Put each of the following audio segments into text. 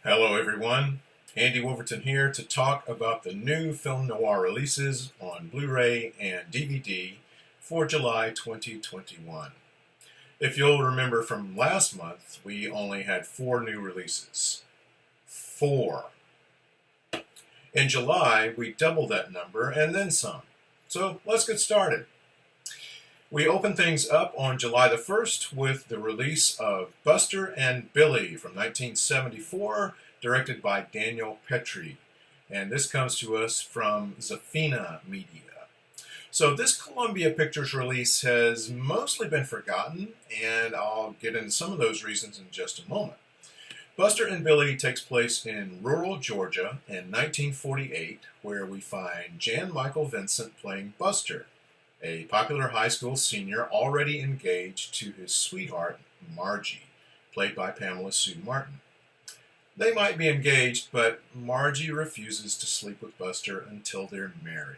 Hello everyone, Andy Wolverton here to talk about the new film noir releases on Blu-ray and DVD for July 2021. If you'll remember from last month, we only had 4 new releases. 4. In July, we doubled that number and then some. So let's get started. We open things up on July the 1st with the release of Buster and Billie from 1974, directed by Daniel Petrie. And this comes to us from Zafina Media. So this Columbia Pictures release has mostly been forgotten, and I'll get into some of those reasons in just a moment. Buster and Billie takes place in rural Georgia in 1948, where we find Jan Michael Vincent playing Buster, a popular high school senior already engaged to his sweetheart, Margie, played by Pamela Sue Martin. They might be engaged, but Margie refuses to sleep with Buster until they're married.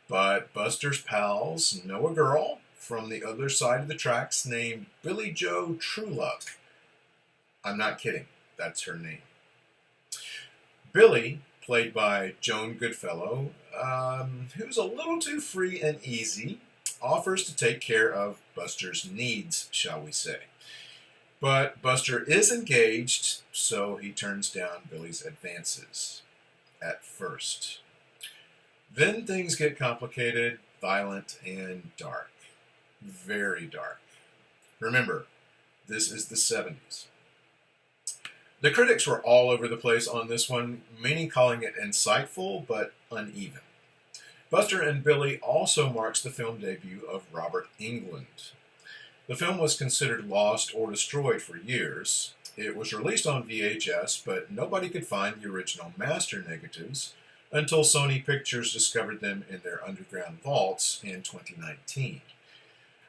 But Buster's pals know a girl from the other side of the tracks named Billie Jo Trueluck. I'm not kidding, that's her name. Billie, played by Joan Goodfellow, who's a little too free and easy, offers to take care of Buster's needs, shall we say. But Buster is engaged, so he turns down Billie's advances at first. Then things get complicated, violent, and dark. Very dark. Remember, this is the 70s. The critics were all over the place on this one, many calling it insightful but uneven. Buster and Billie also marks the film debut of Robert Englund. The film was considered lost or destroyed for years. It was released on VHS, but nobody could find the original master negatives until Sony Pictures discovered them in their underground vaults in 2019.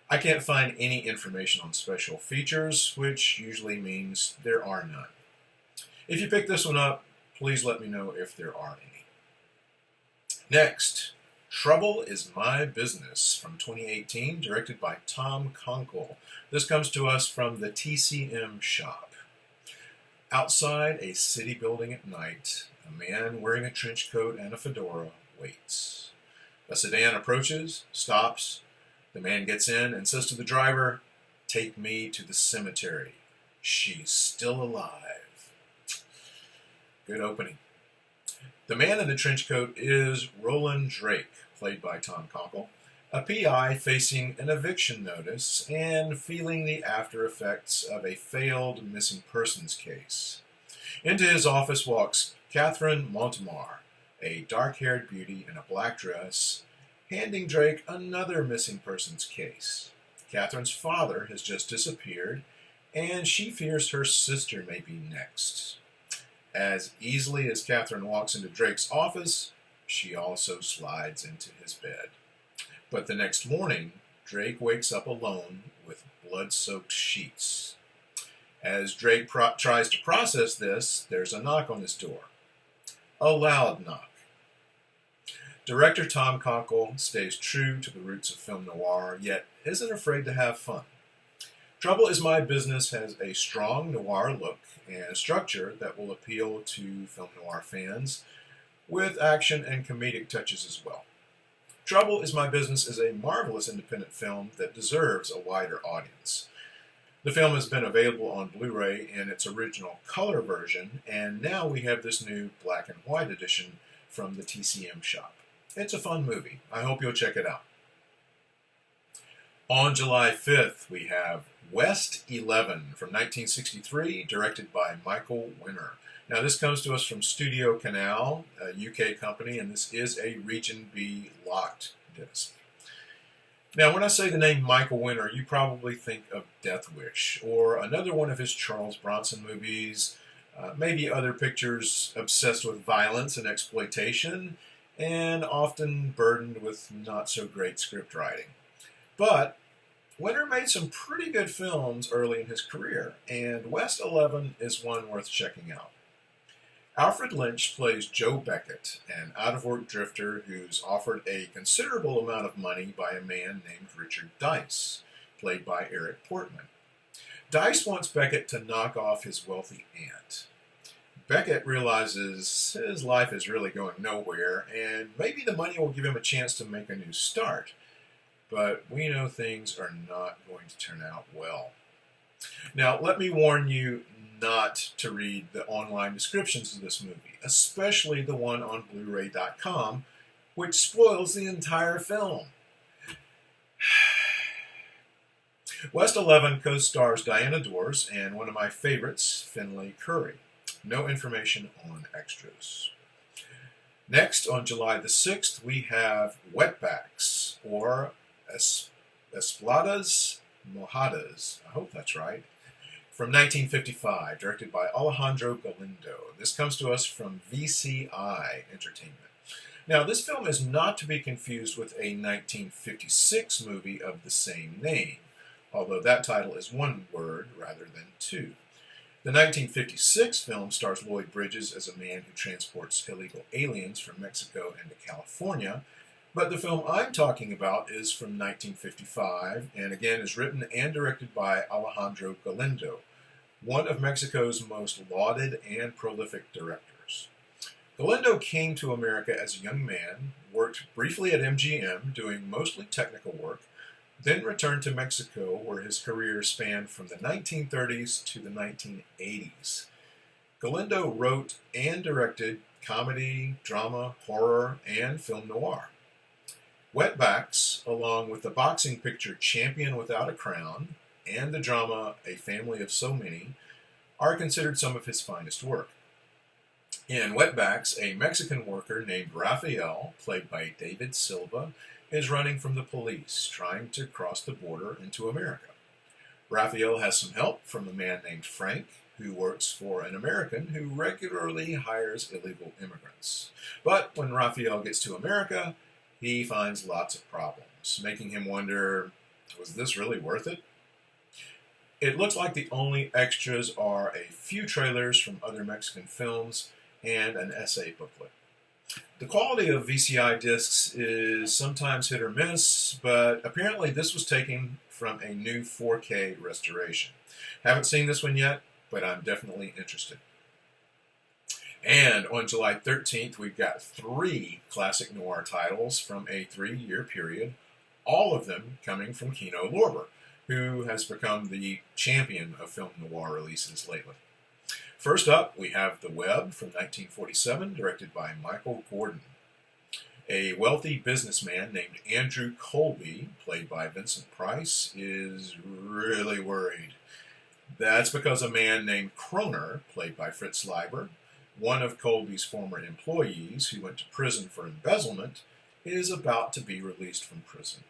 I can't find any information on special features, which usually means there are none. If you pick this one up, please let me know if there are any. Next, Trouble Is My Business from 2018, directed by Tom Conkle. This comes to us from the TCM shop. Outside a city building at night, a man wearing a trench coat and a fedora waits. A sedan approaches, stops. The man gets in and says to the driver, "Take me to the cemetery. She's still alive." Good opening. The man in the trench coat is Roland Drake, played by Tom Conkle, a PI facing an eviction notice and feeling the after effects of a failed missing persons case. Into his office walks Catherine Montemar, a dark-haired beauty in a black dress, handing Drake another missing persons case. Catherine's father has just disappeared, and she fears her sister may be next. As easily as Catherine walks into Drake's office, she also slides into his bed. But the next morning, Drake wakes up alone with blood-soaked sheets. As Drake tries to process this, there's a knock on his door. A loud knock. Director Tom Conkle stays true to the roots of film noir, yet isn't afraid to have fun. Trouble Is My Business has a strong noir look and structure that will appeal to film noir fans, with action and comedic touches as well. Trouble Is My Business is a marvelous independent film that deserves a wider audience. The film has been available on Blu-ray in its original color version, and now we have this new black and white edition from the TCM shop. It's a fun movie. I hope you'll check it out. On July 5th, we have West 11 from 1963, directed by Michael Winner. Now, this comes to us from Studio Canal, a UK company, and this is a Region B locked disc. Now, when I say the name Michael Winner, you probably think of Death Wish, or another one of his Charles Bronson movies, maybe other pictures obsessed with violence and exploitation, and often burdened with not-so-great script writing. But Winner made some pretty good films early in his career, and West 11 is one worth checking out. Alfred Lynch plays Joe Beckett, an out-of-work drifter who's offered a considerable amount of money by a man named Richard Dice, played by Eric Portman. Dice wants Beckett to knock off his wealthy aunt. Beckett realizes his life is really going nowhere, and maybe the money will give him a chance to make a new start. But we know things are not going to turn out well. Now, let me warn you not to read the online descriptions of this movie, especially the one on Blu-ray.com, which spoils the entire film. West 11 co-stars Diana Dors and one of my favorites, Finlay Curry. No information on extras. Next, on July the 6th, we have Wetbacks, or Espladas Mojadas, I hope that's right, from 1955, directed by Alejandro Galindo. This comes to us from VCI Entertainment. Now, this film is not to be confused with a 1956 movie of the same name, although that title is one word rather than two. The 1956 film stars Lloyd Bridges as a man who transports illegal aliens from Mexico into California, but the film I'm talking about is from 1955, and again is written and directed by Alejandro Galindo, one of Mexico's most lauded and prolific directors. Galindo came to America as a young man, worked briefly at MGM, doing mostly technical work, then returned to Mexico, where his career spanned from the 1930s to the 1980s. Galindo wrote and directed comedy, drama, horror, and film noir. Wetbacks, along with the boxing picture Champion Without a Crown and the drama A Family of So Many, are considered some of his finest work. In Wetbacks, a Mexican worker named Rafael, played by David Silva, is running from the police, trying to cross the border into America. Rafael has some help from a man named Frank, who works for an American who regularly hires illegal immigrants. But when Rafael gets to America, he finds lots of problems, making him wonder, was this really worth it? It looks like the only extras are a few trailers from other Mexican films and an essay booklet. The quality of VCI discs is sometimes hit or miss, but apparently this was taken from a new 4K restoration. Haven't seen this one yet, but I'm definitely interested. And on July 13th, we've got 3 classic noir titles from a 3-year period, all of them coming from Kino Lorber, who has become the champion of film noir releases lately. First up, we have The Web from 1947, directed by Michael Gordon. A wealthy businessman named Andrew Colby, played by Vincent Price, is really worried. That's because a man named Kroner, played by Fritz Leiber, one of Colby's former employees who went to prison for embezzlement, is about to be released from prison.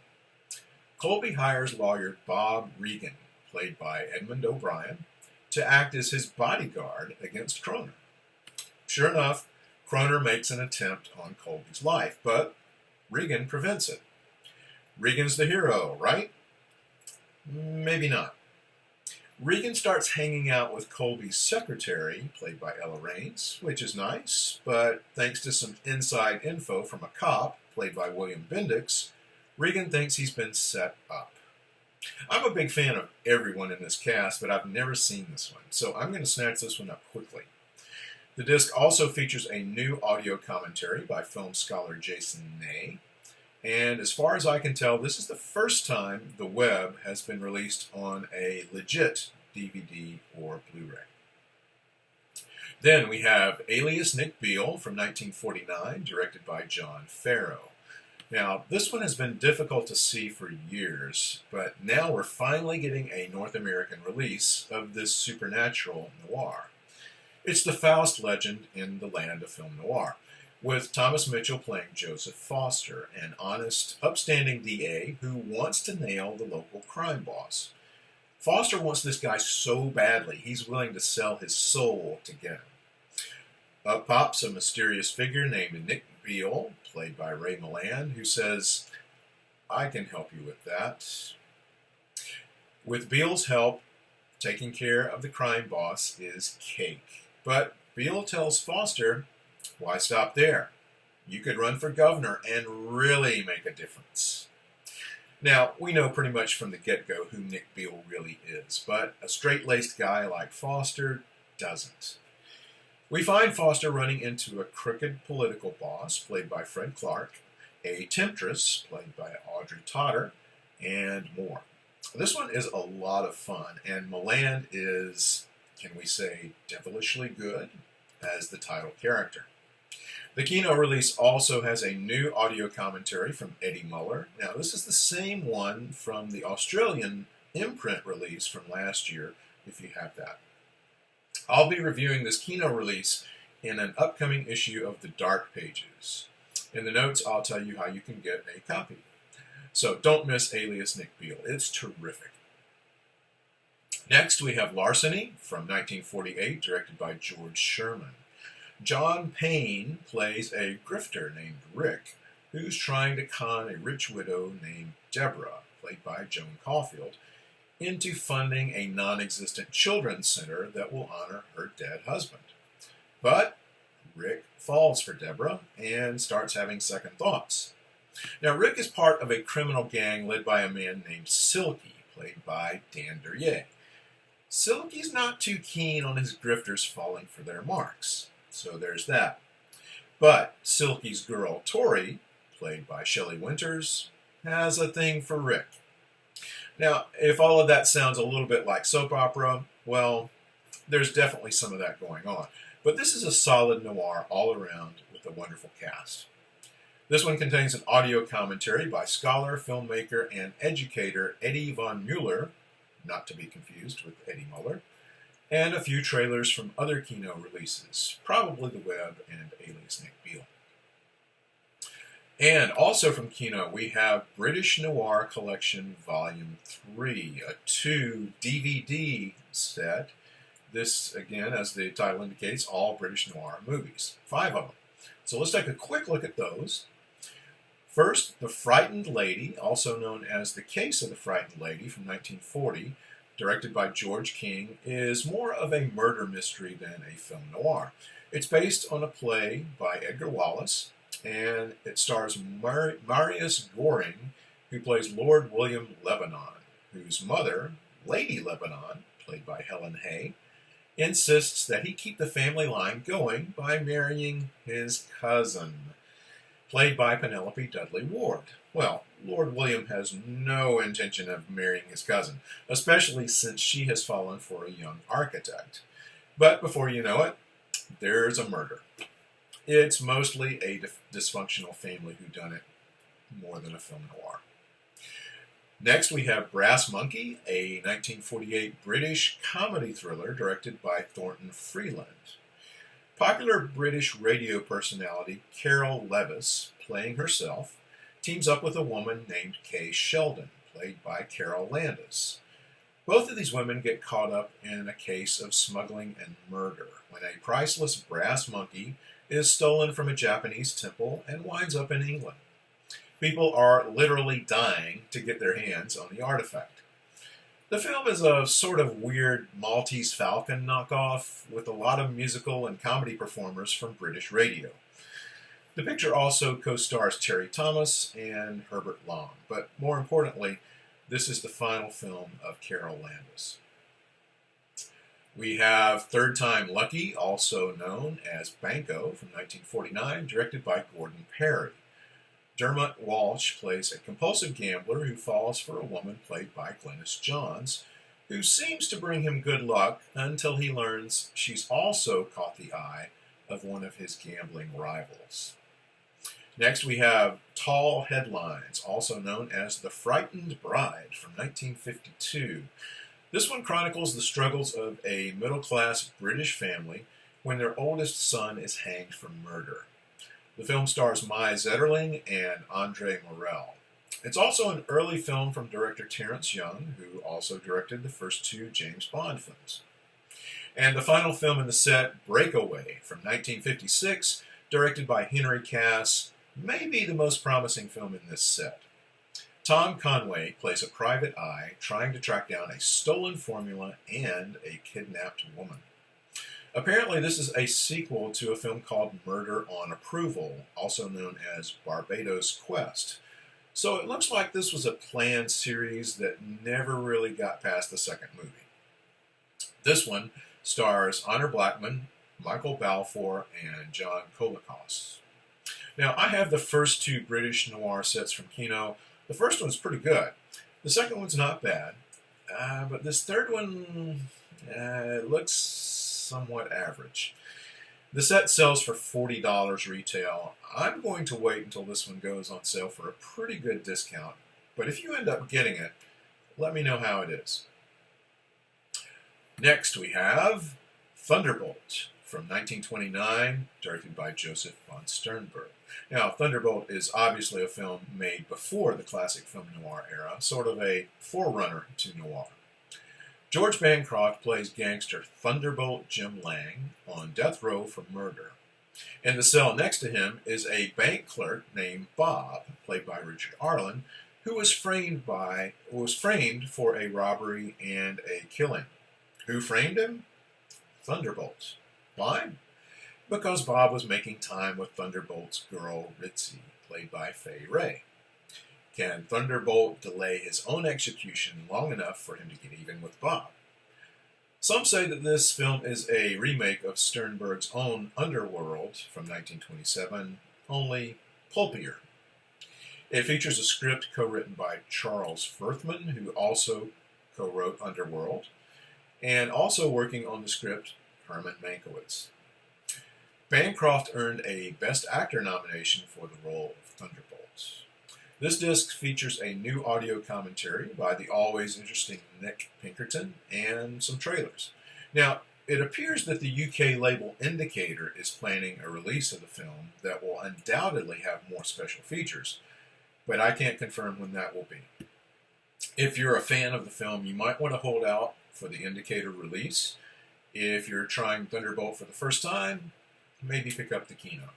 Colby hires lawyer Bob Regan, played by Edmund O'Brien, to act as his bodyguard against Kroner. Sure enough, Kroner makes an attempt on Colby's life, but Regan prevents it. Regan's the hero, right? Maybe not. Regan starts hanging out with Colby's secretary, played by Ella Raines, which is nice, but thanks to some inside info from a cop, played by William Bendix, Regan thinks he's been set up. I'm a big fan of everyone in this cast, but I've never seen this one, so I'm going to snatch this one up quickly. The disc also features a new audio commentary by film scholar Jason Ney, and as far as I can tell, this is the first time The Web has been released on a legit DVD or Blu-ray. Then we have Alias Nick Beale from 1949, directed by John Farrow. Now, this one has been difficult to see for years, but now we're finally getting a North American release of this supernatural noir. It's the Faust legend in the land of film noir, with Thomas Mitchell playing Joseph Foster, an honest, upstanding DA who wants to nail the local crime boss. Foster wants this guy so badly, he's willing to sell his soul to get him. Up pops a mysterious figure named Nick Beale, played by Ray Milland, who says, I can help you with that. With Beale's help, taking care of the crime boss is cake. But Beale tells Foster, why stop there? You could run for governor and really make a difference. Now, we know pretty much from the get-go who Nick Beale really is, but a straight-laced guy like Foster doesn't. We find Foster running into a crooked political boss, played by Fred Clark, a temptress, played by Audrey Totter, and more. This one is a lot of fun, and Milland is, can we say, devilishly good as the title character. The Kino release also has a new audio commentary from Eddie Muller. Now, this is the same one from the Australian imprint release from last year, if you have that. I'll be reviewing this Kino release in an upcoming issue of the Dark Pages. In the notes, I'll tell you how you can get a copy. So don't miss Alias Nick Beale. It's terrific. Next, we have Larceny from 1948, directed by George Sherman. John Payne plays a grifter named Rick, who's trying to con a rich widow named Deborah, played by Joan Caulfield, into funding a non-existent children's center that will honor her dead husband. But Rick falls for Deborah and starts having second thoughts. Now, Rick is part of a criminal gang led by a man named Silky, played by Dan Duryea. Silky's not too keen on his grifters falling for their marks, so there's that. But Silky's girl, Tori, played by Shelley Winters, has a thing for Rick. Now, if all of that sounds a little bit like soap opera, well, there's definitely some of that going on. But this is a solid noir all around with a wonderful cast. This one contains an audio commentary by scholar, filmmaker, and educator Eddie von Mueller, not to be confused with Eddie Muller, and a few trailers from other Kino releases, probably The Web and Alias Nick Beale. And also from Kino, we have British Noir Collection Volume 3, a 2 DVD set. This, again, as the title indicates, all British Noir movies, 5 of them. So let's take a quick look at those. First, The Frightened Lady, also known as The Case of the Frightened Lady from 1940, directed by George King, is more of a murder mystery than a film noir. It's based on a play by Edgar Wallace, and it stars Marius Goring, who plays Lord William Lebanon, whose mother, Lady Lebanon, played by Helen Hay, insists that he keep the family line going by marrying his cousin, played by Penelope Dudley Ward. Well, Lord William has no intention of marrying his cousin, especially since she has fallen for a young architect. But before you know it, there's a murder. It's mostly a dysfunctional family whodunit more than a film noir. Next, we have Brass Monkey, a 1948 British comedy thriller directed by Thornton Freeland. Popular British radio personality Carol Levis, playing herself, teams up with a woman named Kay Sheldon, played by Carol Landis. Both of these women get caught up in a case of smuggling and murder when a priceless brass monkey is stolen from a Japanese temple and winds up in England. People are literally dying to get their hands on the artifact. The film is a sort of weird Maltese Falcon knockoff with a lot of musical and comedy performers from British radio. The picture also co-stars Terry Thomas and Herbert Lom, but more importantly, this is the final film of Carol Landis. We have Third Time Lucky, also known as Banco, from 1949, directed by Gordon Perry. Dermot Walsh plays a compulsive gambler who falls for a woman played by Glynis Johns, who seems to bring him good luck until he learns she's also caught the eye of one of his gambling rivals. Next, we have Tall Headlines, also known as The Frightened Bride, from 1952. This one chronicles the struggles of a middle-class British family when their oldest son is hanged for murder. The film stars Mai Zetterling and Andre Morel. It's also an early film from director Terrence Young, who also directed the first 2 James Bond films. And the final film in the set, Breakaway, from 1956, directed by Henry Cass, may be the most promising film in this set. Tom Conway plays a private eye trying to track down a stolen formula and a kidnapped woman. Apparently, this is a sequel to a film called Murder on Approval, also known as Barbados Quest. So it looks like this was a planned series that never really got past the second movie. This one stars Honor Blackman, Michael Balfour and John Colicos. Now, I have the first two British noir sets from Kino. The first one's pretty good. The second one's not bad. But this third one looks somewhat average. The set sells for $40 retail. I'm going to wait until this one goes on sale for a pretty good discount. But if you end up getting it, let me know how it is. Next we have Thunderbolt from 1929, directed by Joseph von Sternberg. Now, Thunderbolt is obviously a film made before the classic film noir era, sort of a forerunner to noir. George Bancroft plays gangster Thunderbolt Jim Lang on death row for murder. In the cell next to him is a bank clerk named Bob, played by Richard Arlen, who was framed for a robbery and a killing. Who framed him? Thunderbolt. Why? Because Bob was making time with Thunderbolt's girl, Ritzy, played by Fay Wray. Can Thunderbolt delay his own execution long enough for him to get even with Bob? Some say that this film is a remake of Sternberg's own Underworld from 1927, only pulpier. It features a script co-written by Charles Furthman, who also co-wrote Underworld, and also working on the script, Herman Mankiewicz. Bancroft earned a Best Actor nomination for the role of Thunderbolt. This disc features a new audio commentary by the always interesting Nick Pinkerton and some trailers. Now, it appears that the UK label Indicator is planning a release of the film that will undoubtedly have more special features, but I can't confirm when that will be. If you're a fan of the film, you might want to hold out for the Indicator release. If you're trying Thunderbolt for the first time, maybe pick up the Kino.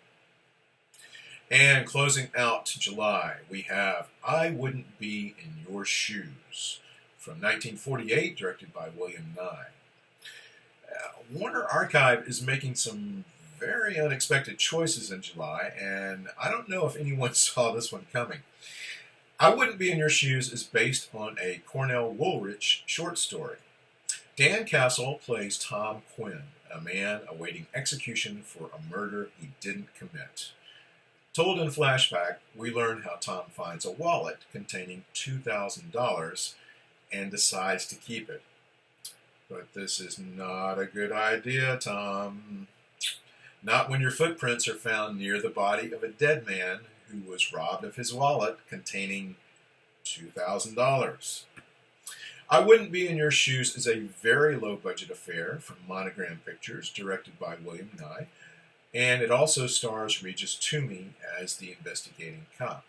And closing out July, we have I Wouldn't Be in Your Shoes from 1948, directed by William Nye. Warner Archive is making some very unexpected choices in July, and I don't know if anyone saw this one coming. I Wouldn't Be in Your Shoes is based on a Cornell Woolrich short story. Dan Castle plays Tom Quinn, a man awaiting execution for a murder he didn't commit. Told in flashback, we learn how Tom finds a wallet containing $2,000 and decides to keep it. But this is not a good idea, Tom. Not when your footprints are found near the body of a dead man who was robbed of his wallet containing $2,000. I Wouldn't Be in Your Shoes is a very low-budget affair from Monogram Pictures, directed by William Nye, and it also stars Regis Toomey as the investigating cop.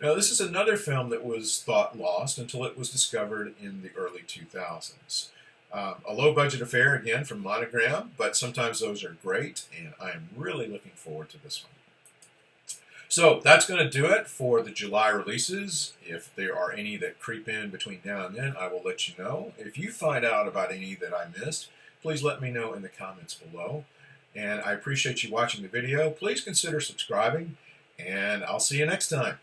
Now, this is another film that was thought lost until it was discovered in the early 2000s. A low-budget affair, again, from Monogram, but sometimes those are great, and I'm really looking forward to this one. So that's going to do it for the July releases. If there are any that creep in between now and then, I will let you know. If you find out about any that I missed, please let me know in the comments below. And I appreciate you watching the video. Please consider subscribing, and I'll see you next time.